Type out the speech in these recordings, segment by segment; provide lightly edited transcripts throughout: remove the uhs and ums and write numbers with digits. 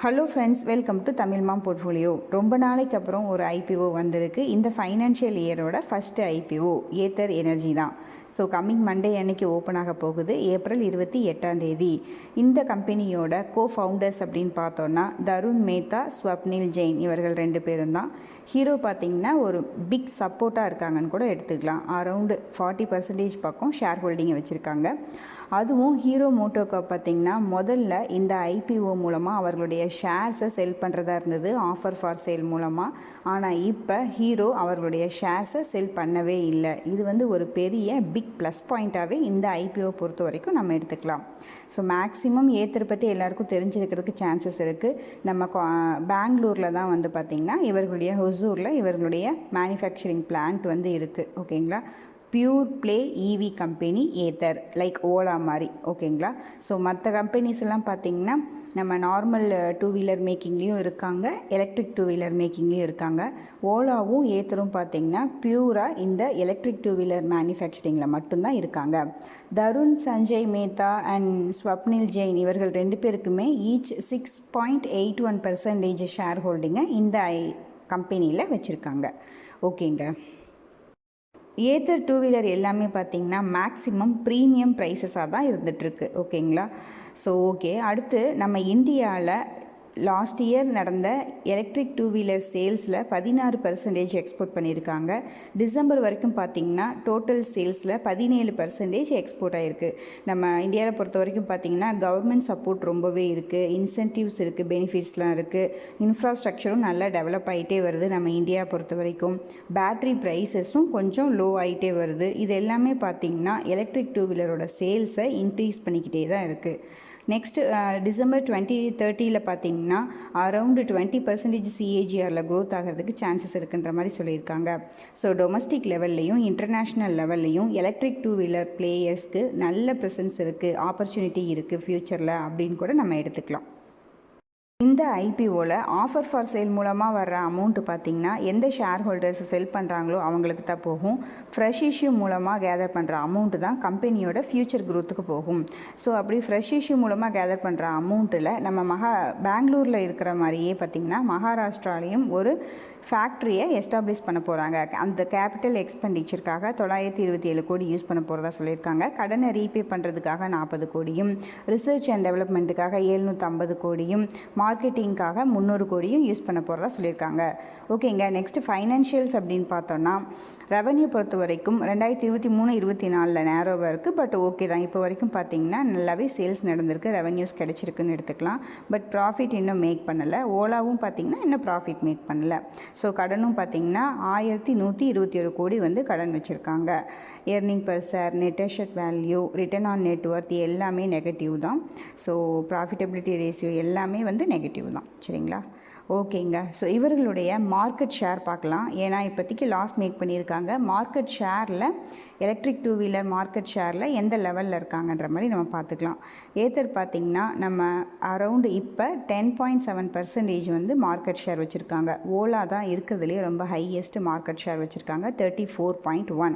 Hello friends, welcome to Tamil mom portfolio. ரொம்ப நாளைக்கு அப்புறம் ஒரு ஐபிஓ வந்திருக்கு. இந்த ஃபைனான்ஷியல் இயரோட ஃபஸ்ட்டு ஐபிஓ ஏத்தர் எனர்ஜி தான். ஸோ கம்மிங் மண்டே அன்னைக்கு ஓப்பன் ஆக போகுது, ஏப்ரல் 28 இந்த கம்பெனியோட ஃபவுண்டர்ஸ் அப்படின்னு பார்த்தோன்னா தருண் மேத்தா, ஸ்வப்னில் ஜெயின் இவர்கள் 2 பேரும் தான். ஹீரோ பார்த்திங்கன்னா ஒரு பிக் சப்போர்ட்டாக இருக்காங்கன்னு கூட எடுத்துக்கலாம். அரவுண்டு 40% பக்கம் ஷேர் ஹோல்டிங்கை வச்சுருக்காங்க. அதுவும் ஹீரோ மோட்டோகார்ப் பார்த்திங்கன்னா முதல்ல இந்த ஐபிஓ மூலமாக அவர்களுடைய ஷேர்ஸை செல் பண்ணுறதா இருந்தது, ஆஃபர் ஃபார் சேல் மூலமாக. ஆனால் இப்போ ஹீரோ அவர்களுடைய ஷேர்ஸை செல் பண்ணவே இல்லை. இது ஒரு பெரிய பிக் ப்ளஸ் பாயிண்ட்டாகவே இந்த ஐபிஓ பொறுத்த வரைக்கும் நம்ம எடுத்துக்கலாம். ஸோ மேக்ஸிமம் ஏத்தர் பற்றி எல்லாருக்கும் தெரிஞ்சிருக்கிறதுக்கு சான்சஸ் இருக்குது. நம்ம பெங்களூரில் தான் பார்த்திங்கன்னா இவர்களுடைய ஹொசூரில் இவர்களுடைய மேனுஃபேக்சரிங் பிளான்ட் இருக்குது. ஓகேங்களா. பியூர் ப்ளே இவி கம்பெனி ஏத்தர், லைக் ஓலா மாதிரி. ஓகேங்களா. ஸோ மற்ற கம்பெனிஸ் எல்லாம் பார்த்திங்கன்னா நம்ம நார்மல் 2 வீலர் மேக்கிங்லேயும் இருக்காங்க, எலக்ட்ரிக் 2 வீலர் மேக்கிங்லேயும் இருக்காங்க. ஓலாவும் ஏத்தரும் பார்த்திங்கன்னா பியூராக இந்த எலக்ட்ரிக் 2 வீலர் மேனுஃபேக்சரிங்கில் மட்டும்தான் இருக்காங்க. தருண் சஞ்சய் மேத்தா அண்ட் ஸ்வப்னில் ஜெயின் இவர்கள் 2 பேருக்குமே ஈச் 6.81% ஷேர் ஹோல்டிங்கை இந்த கம்பெனியில் வச்சுருக்காங்க. ஓகேங்க. ஏத்தர் 2 வீலர் எல்லாமே பார்த்திங்கன்னா மேக்ஸிமம் ப்ரீமியம் ப்ரைஸஸாக தான் இருந்துகிட்ருக்கு. ஓகேங்களா. ஸோ ஓகே, அடுத்து நம்ம இந்தியாவில் லாஸ்ட் இயர் நடந்த எலக்ட்ரிக் 2 வீலர் சேல்ஸில் 16% எக்ஸ்போர்ட் பண்ணியிருக்காங்க. டிசம்பர் வரைக்கும் பார்த்திங்கன்னா டோட்டல் சேல்ஸில் 17% எக்ஸ்போர்ட் ஆகிருக்கு. நம்ம இந்தியாவில் பொறுத்த வரைக்கும் பார்த்திங்கன்னா கவர்மெண்ட் சப்போர்ட் ரொம்பவே இருக்குது, இன்சென்டிவ்ஸ் இருக்குது, பெனிஃபிட்ஸ்லாம் இருக்குது, இன்ஃப்ராஸ்ட்ரக்சரும் நல்லா டெவலப் ஆகிட்டே வருது. நம்ம இந்தியா பொறுத்த வரைக்கும் பேட்ரி ப்ரைஸஸும் கொஞ்சம் லோ ஆகிட்டே வருது. இது எல்லாமே பார்த்திங்கன்னா எலக்ட்ரிக் 2 வீலரோட சேல்ஸை இன்க்ரீஸ் பண்ணிக்கிட்டே தான் இருக்குது. நெக்ஸ்ட்டு டிசம்பர் 2030 பார்த்திங்கன்னா அரவுண்டு 20% சிஏஜிஆரில் க்ரோத் ஆகிறதுக்கு சான்சஸ் இருக்குன்ற மாதிரி சொல்லியிருக்காங்க. ஸோ டொமஸ்டிக் லெவல்லையும் இன்டர்நேஷ்னல் லெவல்லையும் எலக்ட்ரிக் 2 வீலர் பிளேயர்ஸ்க்கு நல்ல ப்ரெசன்ஸ் இருக்குது, ஆப்பர்ச்சுனிட்டி இருக்குது ஃப்யூச்சரில் அப்படின்னு கூட நம்ம எடுத்துக்கலாம். இந்த ஐபிஓவில் ஆஃபர் ஃபார் சேல் மூலமாக வர்ற அமௌண்ட்டு பார்த்திங்கன்னா எந்த ஷேர் ஹோல்டர்ஸ் செல் பண்ணுறாங்களோ அவங்களுக்கு தான் போகும். ஃப்ரெஷ் இஷ்யூ மூலமாக கேதர் பண்ணுற அமௌண்ட்டு தான் கம்பெனியோட ஃப்யூச்சர் க்ரோத்துக்கு போகும். ஸோ அப்படி ஃப்ரெஷ் இஷ்யூ மூலமாக கேதர் பண்ணுற அமௌண்ட்டில் நம்ம பெங்களூரில் இருக்கிற மாதிரியே பார்த்திங்கன்னா மகாராஷ்டிராலையும் ஒரு ஃபேக்ட்ரியை எஸ்டாப்ளிஷ் பண்ண போகிறாங்க. அந்த கேபிட்டல் எக்ஸ்பெண்டிச்சருக்காக 927 கோடி யூஸ் பண்ண போகிறதா சொல்லியிருக்காங்க. கடனை ரீபே பண்ணுறதுக்காக 40 கோடியும், ரிசர்ச் அண்ட் டெவலப்மெண்ட்டுக்காக 750 கோடியும், மார்க்கெட்டிங்காக 300 கோடியும் யூஸ் பண்ண போகிறதா சொல்லியிருக்காங்க. ஓகேங்க. நெக்ஸ்ட்டு ஃபைனான்ஷியல்ஸ் அப்படின்னு பார்த்தோன்னா ரெவன்யூ பொறுத்த வரைக்கும் 2023-24 நேரோவாக இருக்குது. பட் ஓகே தான். இப்போ வரைக்கும் பார்த்திங்கன்னா நல்லாவே சேல்ஸ் நடந்திருக்கு, ரெவன்யூஸ் கிடச்சிருக்குன்னு எடுத்துக்கலாம். பட் ப்ராஃபிட் இன்னும் மேக் பண்ணலை. ஓலாவும் பார்த்திங்கன்னா இன்னும் ப்ராஃபிட் மேக் பண்ணலை. ஸோ கடனும் பார்த்திங்கன்னா 1121 கோடி கடன் வச்சுருக்காங்க. Earning per share, net asset value, return on net worth எல்லாமே நெகட்டிவ் தான். ஸோ ப்ராஃபிட்டபிலிட்டி ரேஷியோ எல்லாமே நெகட்டிவ் தான். சரிங்களா. ஓகேங்க. ஸோ இவர்களுடைய மார்க்கெட் ஷேர் பார்க்கலாம். ஏன்னா இப்போதைக்கு லாஸ் மேக் பண்ணியிருக்காங்க. மார்க்கெட் ஷேரில் எலக்ட்ரிக் 2 வீலர் மார்க்கெட் ஷேரில் எந்த லெவலில் இருக்காங்கன்ற மாதிரி நம்ம பார்த்துக்கலாம். ஏத்தர் பார்த்திங்கன்னா நம்ம அரவுண்டு இப்போ 10.7% மார்க்கெட் ஷேர் வச்சுருக்காங்க. ஓலா தான் இருக்கிறதுலே ரொம்ப ஹையஸ்ட் மார்க்கெட் ஷேர் வச்சுருக்காங்க, 34.1.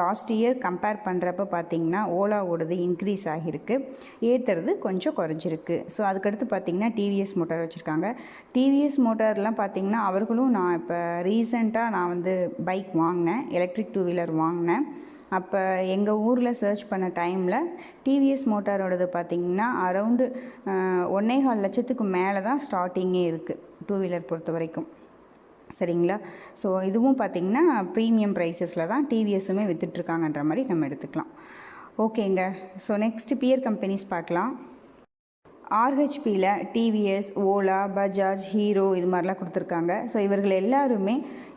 லாஸ்ட் இயர் கம்பேர் பண்ணுறப்ப பார்த்திங்கன்னா ஓலாவோடது இன்க்ரீஸ் ஆகியிருக்கு, ஏத்தறது கொஞ்சம் குறைஞ்சிருக்கு. ஸோ அதுக்கடுத்து பார்த்திங்கன்னா டிவிஎஸ் மோட்டார் வச்சுருக்காங்க. டிவிஎஸ் மோட்டார்லாம் பார்த்திங்கன்னா அவர்களும் நான் இப்போ ரீசெண்டாக நான் பைக் வாங்கினேன், எலக்ட்ரிக் 2 வீலர் வாங்கினேன். அப்போ எங்கள் ஊரில் சர்ச் பண்ண டைமில் டிவிஎஸ் மோட்டாரோடது பார்த்திங்கன்னா அரவுண்டு 1.25 லட்சத்துக்கு மேலே தான் ஸ்டார்டிங்கே இருக்குது 2 வீலர் பொறுத்த வரைக்கும். சரிங்களா. ஸோ இதுவும் பார்த்திங்கன்னா ப்ரீமியம் ப்ரைஸஸில் தான் டிவிஎஸுமே விற்றுட்ருக்காங்கன்ற மாதிரி நம்ம எடுத்துக்கலாம். ஓகேங்க. ஸோ நெக்ஸ்ட்டு பியர் கம்பெனிஸ் பார்க்கலாம். ஆர்ஹெச்பியில் டிவிஎஸ், ஓலா, பஜாஜ், ஹீரோ இது மாதிரிலாம் கொடுத்துருக்காங்க. ஸோ இவர்கள் எல்லாருமே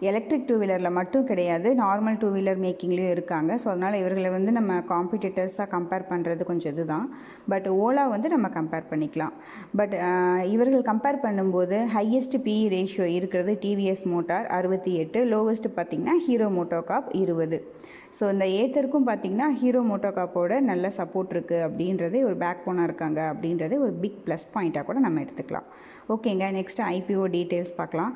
எலக்ட்ரிக் 2 வீலரில் மட்டும் கிடையாது, நார்மல் 2 வீலர் மேக்கிங்லேயும் இருக்காங்க. ஸோ அதனால் இவர்களை நம்ம காம்படிட்டர்ஸாக கம்பேர் பண்ணுறது கொஞ்சம் இதுதான். பட் ஓலா நம்ம கம்பேர் பண்ணிக்கலாம். பட் இவர்கள் கம்பேர் பண்ணும்போது ஹையஸ்ட் பிஇ ரேஷியோ இருக்கிறது டிவிஎஸ் மோட்டார் 68, லோவஸ்ட்டு பார்த்திங்கன்னா ஹீரோ மோட்டோகார்ப் 20. ஸோ இந்த ஏத்தருக்கும் பார்த்திங்கன்னா ஹீரோ மோட்டோகார்ப்போட நல்ல சப்போர்ட் இருக்குது அப்படின்றதே ஒரு பேக் போனாக இருக்காங்க அப்படின்றதே ஒரு பிக் ப்ளஸ் பாயிண்ட்டாக கூட நம்ம எடுத்துக்கலாம். ஓகேங்க. நெக்ஸ்ட்டு ஐபிஓ டீட்டெயில்ஸ் பார்க்கலாம்.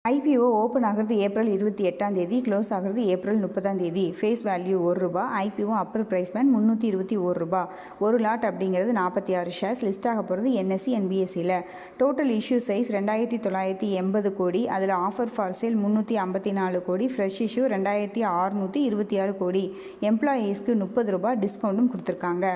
ஐபிஓ ஓப்பன் ஆகிறது ஏப்ரல் 28 க்ளோஸ் ஆகிறது April 30 face value ₹1. IPO upper price band ₹321. ஒரு லாட் அப்படிங்கிறது 46 ஷேர்ஸ். லிஸ்ட் ஆக போகிறது என்எஸ்சி என்பிஎஸ்சியில். டோட்டல் இஷ்யூ சைஸ் 2980 கோடி. அதில் ஆஃபர் ஃபார் சேல் 354 கோடி. ஃப்ரெஷ் இஷ்யூ 2626 கோடி. எம்ப்ளாயீஸ்க்கு ₹30 டிஸ்கவுண்ட்டும் கொடுத்துருக்காங்க.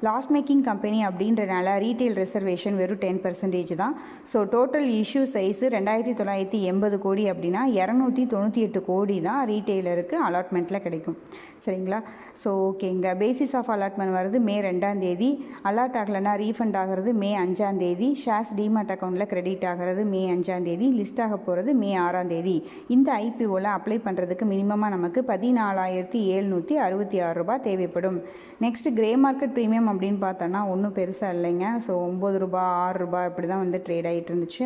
லாஸ் மேக்கிங் கம்பெனி அப்படின்றனால ரீட்டைல் ரிசர்வேஷன் வெறும் 10% தான். ஸோ டோட்டல் இஷ்யூ சைஸ் 2980 கோடி அப்படின்னா 298 கோடி தான் ரீட்டெயிலருக்கு அலாட்மெண்ட்டில் கிடைக்கும். சரிங்களா? ஸோ ஓகேங்க. பேசிஸ் ஆஃப் அலாட்மெண்ட் வருது மே 2 அலாட் ஆகலைன்னா ரீஃபண்ட் ஆகிறது மே 5 ஷேர்ஸ் டிமேட் அக்கௌண்ட்டில் கிரெடிட் ஆகிறது மே 5 லிஸ்ட் ஆக போகிறது மே 6 இந்த ஐபிஓவில் அப்ளை பண்ணுறதுக்கு மினிமமாக நமக்கு ₹14,766 தேவைப்படும். நெக்ஸ்ட் கிரே மார்க்கெட் ப்ரீமியம் அப்படின்னு பார்த்தோன்னா ஒன்றும் பெருசாக இல்லைங்க. ஸோ ₹9 ₹6 இப்படி தான் வந்து ட்ரேட் ஆகிட்டு இருந்துச்சு.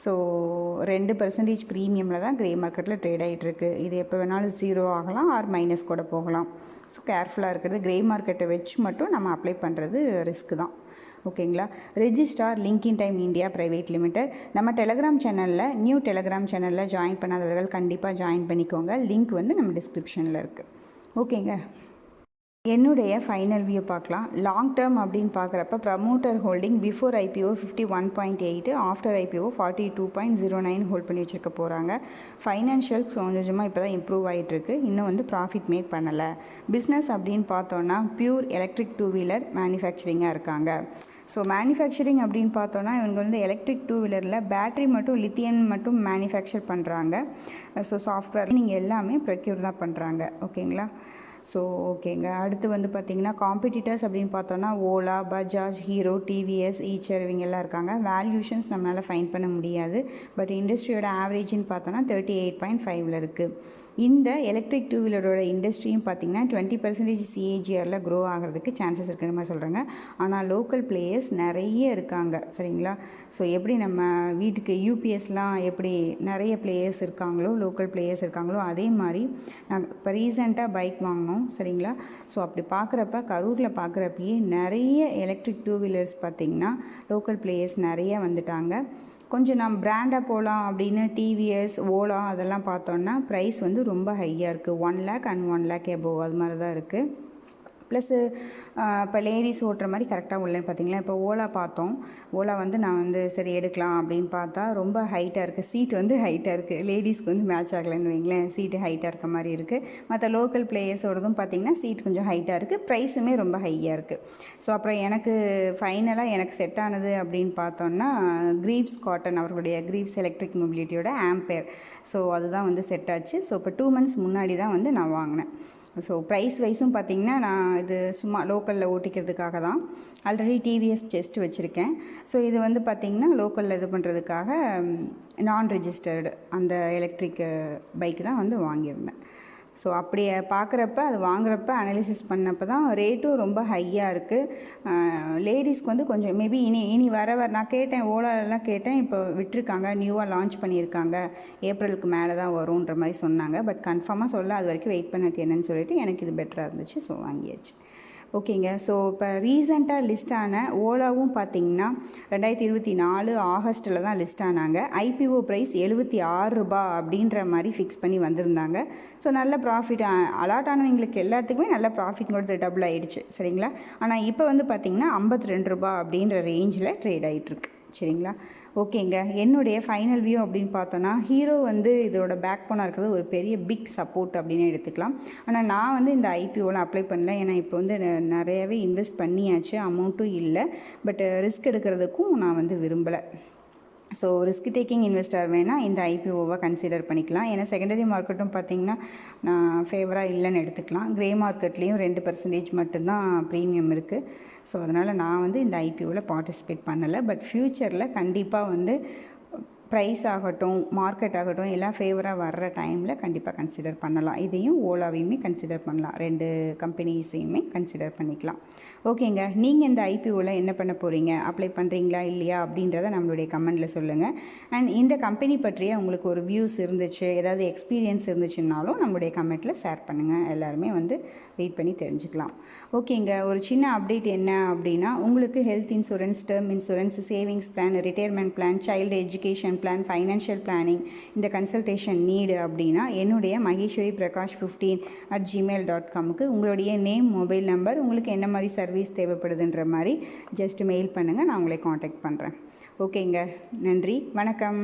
ஸோ 2% ப்ரீமியமில் தான் கிரே மார்க்கெட்டில் ட்ரேட் ஆகிட்டுருக்கு. இது எப்போ வேணாலும் 0 ஆகலாம் ஆர் மைனஸ் கூட போகலாம். ஸோ கேர்ஃபுல்லாக இருக்கிறது. கிரே மார்க்கெட்டை வச்சு மட்டும் நம்ம அப்ளை பண்ணுறது ரிஸ்க் தான். ஓகேங்களா? Registrar Link Intime India private limited. நம்ம டெலகிராம் சேனலில் நியூ டெலகிராம் சேனலில் ஜாயின் பண்ணாதவர்கள் கண்டிப்பாக ஜாயின் பண்ணிக்கோங்க. லிங்க் வந்து நம்ம டிஸ்கிரிப்ஷனில் இருக்குது. ஓகேங்க. என்னுடைய ஃபைனல் வியூ பார்க்கலாம். லாங் டேர்ம் அப்படின்னு பார்க்குறப்ப promoter holding before IPO 51.8, after IPO 42.09 hold பண்ணி வச்சுருக்க போகிறாங்க. ஃபைனான்ஷியல் கொஞ்சமாக இப்போ தான் இம்ப்ரூவ் ஆகிட்டுருக்கு. இன்னும் வந்து ப்ராஃபிட் மேக் பண்ணலை. பிஸ்னஸ் அப்படின்னு பார்த்தோன்னா பியூர் எலக்ட்ரிக் 2 வீலர் மேனுஃபேக்சரிங்காக இருக்காங்க. ஸோ மேனுஃபேக்சரிங் அப்படின்னு பார்த்தோன்னா இவங்க வந்து எலக்ட்ரிக் 2 வீலரில் பேட்ரி மட்டும் லித்தியம் மட்டும் மேனுஃபேக்சர் பண்ணுறாங்க. ஸோ சாஃப்ட்வேர் நீங்கள் எல்லாமே ப்ரொக்யூர் தான் பண்ணுறாங்க. ஓகேங்களா? ஸோ ஓகேங்க. அடுத்து வந்து பார்த்திங்கன்னா காம்படிட்டர்ஸ் அப்படின்னு பார்த்தோன்னா ஓலா, பஜாஜ், ஹீரோ, டிவிஎஸ், ஈச்சர் இவங்க எல்லாம் இருக்காங்க. வேல்யூஷன்ஸ் நம்மளால் ஃபைண்ட் பண்ண முடியாது. பட் இண்டஸ்ட்ரியோட ஆவரேஜ்னு பார்த்தோன்னா 38.5 இருக்குது. இந்த எலக்ட்ரிக் 2 வீலரோட இண்டஸ்ட்ரியும் பார்த்திங்கன்னா 20% சிஏஜிஆரில் க்ரோ ஆகிறதுக்கு சான்சஸ் இருக்கிற மாதிரி சொல்கிறாங்க. ஆனால் லோக்கல் பிளேயர்ஸ் நிறைய இருக்காங்க. சரிங்களா? ஸோ எப்படி நம்ம வீட்டுக்கு யூபிஎஸ்லாம் எப்படி நிறைய பிளேயர்ஸ் இருக்காங்களோ, லோக்கல் பிளேயர்ஸ் இருக்காங்களோ, அதே மாதிரி நாங்கள் இப்போ ரீசெண்டாக பைக் வாங்கினோம். சரிங்களா? ஸோ அப்படி பார்க்குறப்ப கரூரில் பார்க்குறப்பயே நிறைய எலக்ட்ரிக் 2 வீலர்ஸ் பார்த்திங்கன்னா லோக்கல் பிளேயர்ஸ் நிறைய வந்துட்டாங்க. கொஞ்சம் நம்ம பிராண்டாக போகலாம் அப்படின்னு டிவிஎஸ், ஓலா அதெல்லாம் பார்த்தோன்னா ப்ரைஸ் வந்து ரொம்ப ஹையாக இருக்குது. 1 lakh and 1 lakh above அது மாதிரி தான் இருக்குது. ப்ளஸ்ஸு இப்போ லேடிஸ் ஓட்டுற மாதிரி கரெக்டாக உள்ளேன்னு பார்த்தீங்களா? இப்போ ஓலா பார்த்தோம். ஓலா வந்து நான் வந்து சரி எடுக்கலாம் அப்படின்னு பார்த்தா ரொம்ப ஹைட்டாக இருக்குது. சீட் வந்து ஹைட்டாக இருக்குது. லேடிஸ்க்கு வந்து மேட்ச் ஆகலைன்னு வைங்களேன். சீட்டு ஹைட்டாக இருக்க மாதிரி இருக்குது. மற்ற லோக்கல் பிளேயர்ஸோடதும் பார்த்திங்கன்னா சீட் கொஞ்சம் ஹைட்டாக இருக்குது. ப்ரைஸுமே ரொம்ப ஹையாக இருக்குது. ஸோ அப்புறம் எனக்கு ஃபைனலாக எனக்கு செட் ஆனது அப்படின்னு பார்த்தோன்னா கிரீவ்ஸ் காட்டன் அவர்களுடைய கிரீவ்ஸ் எலக்ட்ரிக் மொபிலிட்டியோட ஆம்பேர். ஸோ அதுதான் வந்து செட் ஆச்சு. ஸோ இப்போ 2 months முன்னாடி தான் வந்து நான் வாங்கினேன். ஸோ ப்ரைஸ் வைஸும் பார்த்திங்கன்னா நான் இது சும்மா லோக்கலில் ஓட்டிக்கிறதுக்காக தான். ஆல்ரெடி டிவிஎஸ் செஸ்ட் வச்சுருக்கேன். ஸோ இது வந்து பார்த்திங்கன்னா லோக்கலில் இது பண்ணுறதுக்காக நான் ரெஜிஸ்டர்டு அந்த எலக்ட்ரிக் பைக் தான் வந்து வாங்கியிருந்தேன். ஸோ அப்படி பார்க்குறப்ப அது வாங்குறப்ப அனாலிசிஸ் பண்ணப்போ தான் ரேட்டும் ரொம்ப ஹையாக இருக்குது. லேடிஸ்க்கு வந்து கொஞ்சம் மேபி இனி வர நான் கேட்டேன், ஓலாலெலாம் கேட்டேன். இப்போ விட்டுருக்காங்க, நியூவாக லான்ச் பண்ணியிருக்காங்க, ஏப்ரலுக்கு மேலே தான் வரும்ன்ற மாதிரி சொன்னாங்க. பட் கன்ஃபார்மாக சொல்ல, அது வரைக்கும் வெயிட் பண்ணிட்டு என்னன்னு சொல்லிட்டு எனக்கு இது பெட்டராக இருந்துச்சு. ஸோ வாங்கியாச்சு. ஓகேங்க. ஸோ இப்போ ரீசெண்டாக லிஸ்ட் ஆன ஓலாவும் பார்த்திங்கன்னா 2024 ஆகஸ்ட்டில் தான் லிஸ்ட் ஆனாங்க. ஐபிஓ ப்ரைஸ் ₹76 அப்படின்ற மாதிரி ஃபிக்ஸ் பண்ணி வந்திருந்தாங்க. ஸோ நல்ல ப்ராஃபிட் அலாட் ஆனவங்களுக்கு எல்லாத்துக்குமே நல்ல ப்ராஃபிட் கொடுத்து டபுள் ஆகிடுச்சு. சரிங்களா? ஆனால் இப்போ வந்து பார்த்திங்கன்னா ₹52 அப்படின்ற ரேஞ்சில் ட்ரேட் ஆகிட்டுருக்கு. சரிங்களா? ஓகேங்க. என்னுடைய ஃபைனல் வியூ அப்படின்னு பார்த்தோன்னா ஹீரோ வந்து இதோட பேக் போனாக இருக்கிறது ஒரு பெரிய பிக் சப்போர்ட் அப்படின்னு எடுத்துக்கலாம். ஆனால் நான் வந்து இந்த ஐபிஓவில் அப்ளை பண்ணல. ஏன்னா இப்போ வந்து நிறையவே இன்வெஸ்ட் பண்ணியாச்சு, அமௌண்ட்டும் இல்லை. பட் ரிஸ்க் எடுக்கிறதுக்கும் நான் வந்து விரும்பலை. ஸோ ரிஸ்க் டேக்கிங் இன்வெஸ்டர் வேணால் இந்த ஐபிஓவை கன்சிடர் பண்ணிக்கலாம். ஏன்னா செகண்டரி மார்க்கெட்டும் பார்த்திங்கன்னா நான் ஃபேவராக இல்லைன்னு எடுத்துக்கலாம். கிரே மார்க்கெட்லேயும் 2% மட்டும்தான் ப்ரீமியம் இருக்குது. ஸோ அதனால் நான் வந்து இந்த ஐபிஓவில் பார்ட்டிசிபேட் பண்ணலை. பட் ஃப்யூச்சரில் கண்டிப்பாக வந்து ப்ரைஸ் ஆகட்டும், மார்க்கெட் ஆகட்டும் எல்லாம் ஃபேவராக வர்ற டைமில் கண்டிப்பாக கன்சிடர் பண்ணலாம். இதையும் ஓலாவையுமே கன்சிடர் பண்ணலாம். 2 கம்பெனிஸையுமே கன்சிடர் பண்ணிக்கலாம். ஓகேங்க. நீங்கள் இந்த ஐபிஓவில் என்ன பண்ண போகிறீங்க, அப்ளை பண்ணுறீங்களா இல்லையா அப்படின்றத நம்மளுடைய கமெண்டில் சொல்லுங்கள். அண்ட் இந்த கம்பெனி பற்றிய உங்களுக்கு ஒரு வியூஸ் இருந்துச்சு, ஏதாவது எக்ஸ்பீரியன்ஸ் இருந்துச்சுன்னாலும் நம்மளுடைய கமெண்ட்டில் ஷேர் பண்ணுங்கள். எல்லாருமே வந்து ரீட் பண்ணி தெரிஞ்சுக்கலாம். ஓகேங்க. ஒரு சின்ன அப்டேட் என்ன அப்படின்னா உங்களுக்கு health insurance, term insurance, savings plan, retirement plan, child education plan, financial planning, இந்த கன்சல்டேஷன் நீடு அப்படின்னா என்னுடைய மகேஸ்வரி பிரகாஷ் 15@gmail.comக்கு உங்களுடைய நேம், மொபைல் நம்பர், உங்களுக்கு என்ன மாதிரி சர்வீஸ் தேவைப்படுதுன்ற மாதிரி ஜஸ்ட் மெயில் பண்ணுங்கள், நான் உங்களை காண்டாக்ட் பண்ணுறேன். ஓகேங்க, நன்றி, வணக்கம்.